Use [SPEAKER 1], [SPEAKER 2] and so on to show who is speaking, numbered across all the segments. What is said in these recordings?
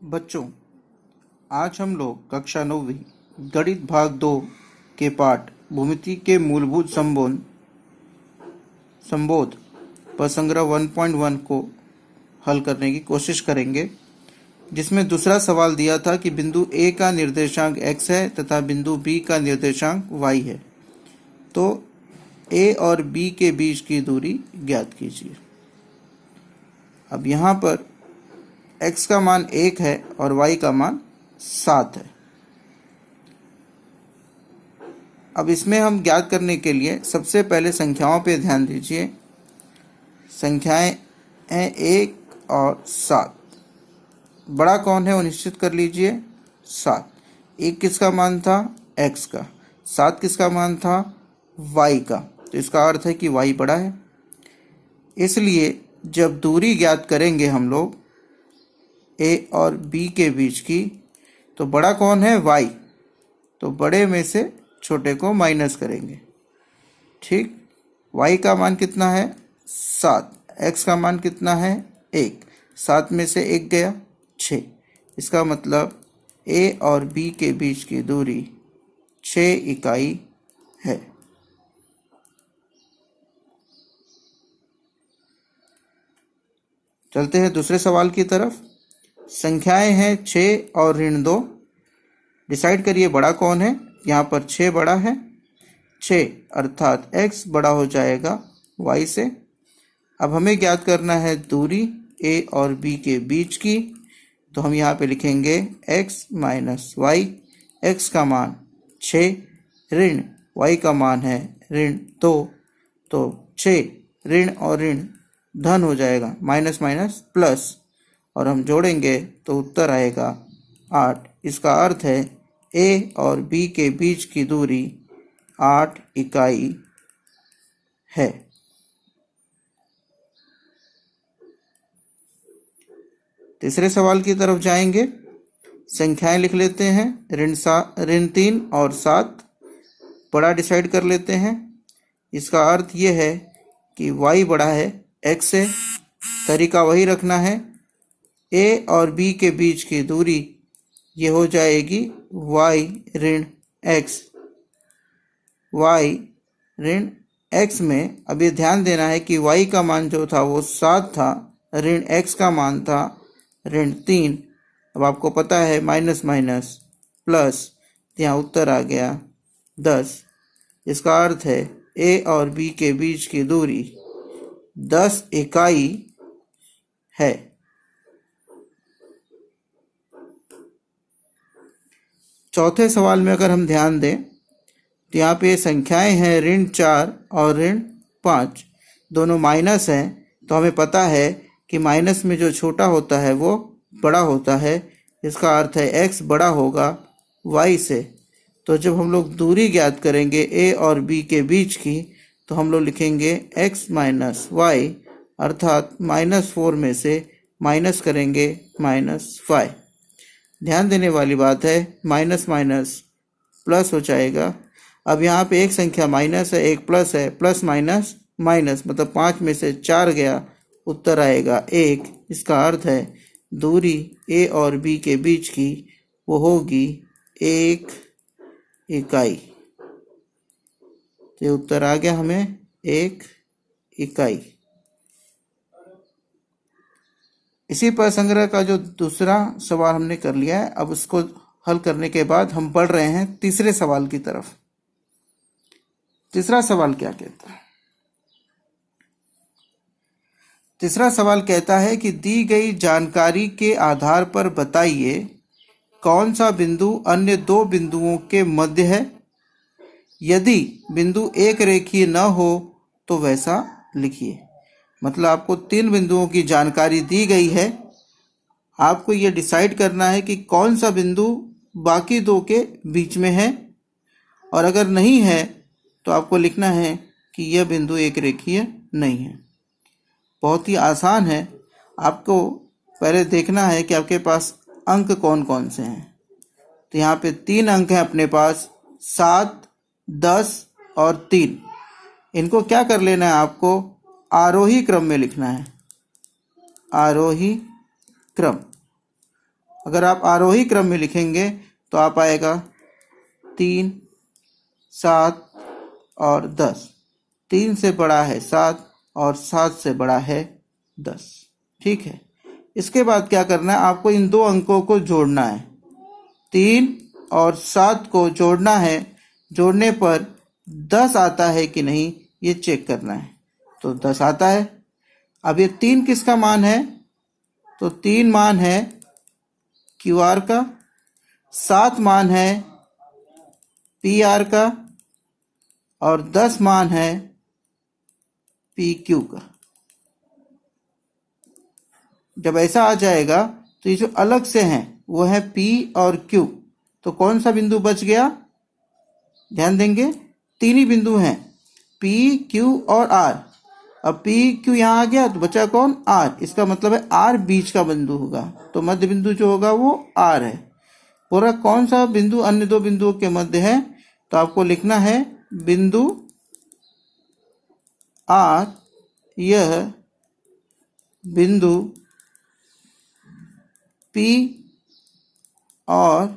[SPEAKER 1] बच्चों, आज हम लोग कक्षा 9वीं गणित भाग 2 के पाठ भूमिति के मूलभूत संबोध पर संग्रह 1.1 को हल करने की कोशिश करेंगे, जिसमें दूसरा सवाल दिया था कि बिंदु ए का निर्देशांक x है तथा बिंदु बी का निर्देशांक y है, तो ए और बी के बीच की दूरी ज्ञात कीजिए। अब यहाँ पर x का मान 1 है और y का मान 7 है। अब इसमें हम ज्ञात करने के लिए सबसे पहले संख्याओं पे ध्यान दीजिए। संख्याएं हैं 1 और 7। बड़ा कौन है वो निश्चित कर लीजिए, 7। 1 किसका मान था, x का। 7 किसका मान था, y का। तो इसका अर्थ है कि y बड़ा है। इसलिए जब दूरी ज्ञात करेंगे हम लोग a और b के बीच की, तो बड़ा कौन है, y। तो बड़े में से छोटे को माइनस करेंगे। ठीक, y का मान कितना है, 7। x का मान कितना है, 1। 7 में से 1 गया, 6। इसका मतलब a और b के बीच की दूरी 6 इकाई है। चलते हैं दूसरे सवाल की तरफ। संख्याएं हैं 6 और ऋण 2। डिसाइड करिए बड़ा कौन है। यहाँ पर 6 बड़ा है, 6 अर्थात x बड़ा हो जाएगा y से। अब हमें ज्ञात करना है दूरी a और b के बीच की, तो हम यहाँ पे लिखेंगे x माइनस वाई। x का मान 6 ऋण y का मान है ऋण 2, तो 6 ऋण और ऋण धन हो जाएगा, माइनस माइनस प्लस, और हम जोड़ेंगे तो उत्तर आएगा 8। इसका अर्थ है a और b के बीच की दूरी 8 इकाई है। तीसरे सवाल की तरफ जाएंगे। संख्याएं लिख लेते हैं, ऋण 3 और 7। बड़ा डिसाइड कर लेते हैं। इसका अर्थ ये है कि y बड़ा है x से। तरीका वही रखना है। a और b के बीच की दूरी ये हो जाएगी y ऋण x। y ऋण x में अब ये ध्यान देना है कि y का मान जो था वो 7 था, ऋण x का मान था ऋण 3। अब आपको पता है माइनस माइनस प्लस, यहाँ उत्तर आ गया 10। इसका अर्थ है a और b के बीच की दूरी 10 इकाई है। चौथे सवाल में अगर हम ध्यान दें तो यहाँ पे संख्याएं हैं ऋण 4 और ऋण 5। दोनों माइनस हैं, तो हमें पता है कि माइनस में जो छोटा होता है वो बड़ा होता है। इसका अर्थ है x बड़ा होगा y से। तो जब हम लोग दूरी ज्ञात करेंगे a और b के बीच की, तो हम लोग लिखेंगे x माइनस वाई, अर्थात -4 में से माइनस करेंगे -5। ध्यान देने वाली बात है, माइनस माइनस प्लस हो जाएगा। अब यहाँ पे एक संख्या माइनस है, एक प्लस है, प्लस माइनस माइनस, मतलब 5 में से 4 गया, उत्तर आएगा 1। इसका अर्थ है दूरी a और b के बीच की वो होगी 1 इकाई। तो उत्तर आ गया हमें 1 इकाई। इसी पर संग्रह का जो दूसरा सवाल हमने कर लिया है, अब उसको हल करने के बाद हम बढ़ रहे हैं तीसरे सवाल की तरफ। तीसरा सवाल क्या कहता है? तीसरा सवाल कहता है कि दी गई जानकारी के आधार पर बताइए कौन सा बिंदु अन्य 2 बिंदुओं के मध्य है। यदि बिंदु एक रेखीय न हो तो वैसा लिखिए। मतलब आपको 3 बिंदुओं की जानकारी दी गई है, आपको ये डिसाइड करना है कि कौन सा बिंदु बाकी 2 के बीच में है, और अगर नहीं है तो आपको लिखना है कि यह बिंदु एक रेखीय नहीं है। बहुत ही आसान है। आपको पहले देखना है कि आपके पास अंक कौन कौन से हैं। तो यहाँ पे 3 अंक हैं अपने पास, 7, 10 और 3। इनको क्या कर लेना है, आपको आरोही क्रम में लिखना है। आरोही क्रम। अगर आप आरोही क्रम में लिखेंगे तो आप आएगा 3, 7 और 10। 3 से बड़ा है 7 और 7 से बड़ा है 10। ठीक है, इसके बाद क्या करना है, आपको इन दो अंकों को जोड़ना है। 3 और 7 को जोड़ना है। जोड़ने पर 10 आता है कि नहीं ये चेक करना है। तो 10 आता है। अब ये 3 किसका मान है? तो 3 मान है क्यू आर का, 7 मान है पी आर का और 10 मान है पी क्यू का। जब ऐसा आ जाएगा तो ये जो अलग से हैं वो है पी और क्यू। तो कौन सा बिंदु बच गया? ध्यान देंगे, 3 ही बिंदु हैं, पी क्यू और आर। अब पी क्यू यहाँ आ गया तो बचा कौन? आर। इसका मतलब है आर बीच का बिंदु होगा, तो मध्य बिंदु जो होगा वो आर है। पूरा कौन सा बिंदु अन्य दो बिंदुओं के मध्य है? तो आपको लिखना है बिंदु आर, यह बिंदु पी और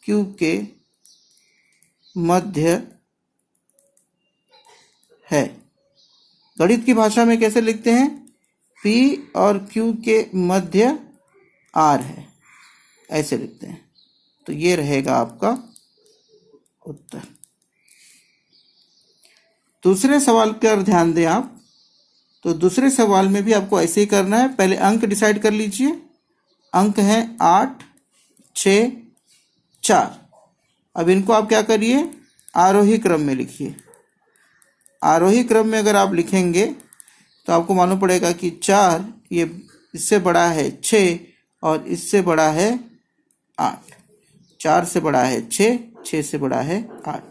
[SPEAKER 1] क्यू के मध्य है। गणित की भाषा में कैसे लिखते हैं? P और Q के मध्य R है, ऐसे लिखते हैं। तो ये रहेगा आपका उत्तर। दूसरे सवाल पर ध्यान दें आप। तो दूसरे सवाल में भी आपको ऐसे ही करना है। पहले अंक डिसाइड कर लीजिए। अंक हैं 8, 6, 4। अब इनको आप क्या करिए? आरोही क्रम में लिखिए। आरोही क्रम में अगर आप लिखेंगे तो आपको मालूम पड़ेगा कि 4 ये इससे बड़ा है 6 और इससे बड़ा है 8। 4 से बड़ा है 6, 6 से बड़ा है 8।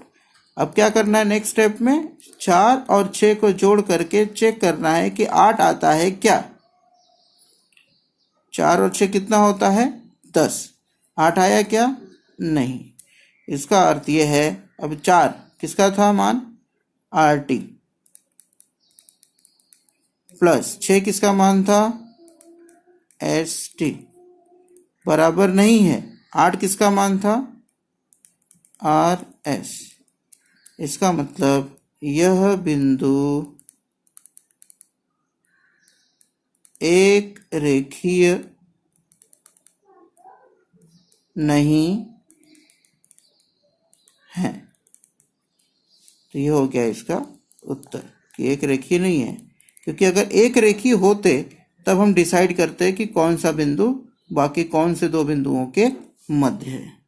[SPEAKER 1] अब क्या करना है नेक्स्ट स्टेप में? 4 और 6 को जोड़ करके चेक करना है कि 8 आता है क्या। 4 और 6 कितना होता है? 10। 8 आया क्या? नहीं। इसका अर्थ ये है, अब 4 किसका था मान? R T. प्लस 6 किसका मान था? S T. बराबर नहीं है 8 किसका मान था? R S. इसका मतलब यह बिंदु एक रेखीय नहीं है। तो ये हो गया इसका उत्तर कि एक रेखीय नहीं है, क्योंकि अगर एक रेखीय होते तब हम डिसाइड करते कि कौन सा बिंदु बाकी कौन से दो बिंदुओं के मध्य है।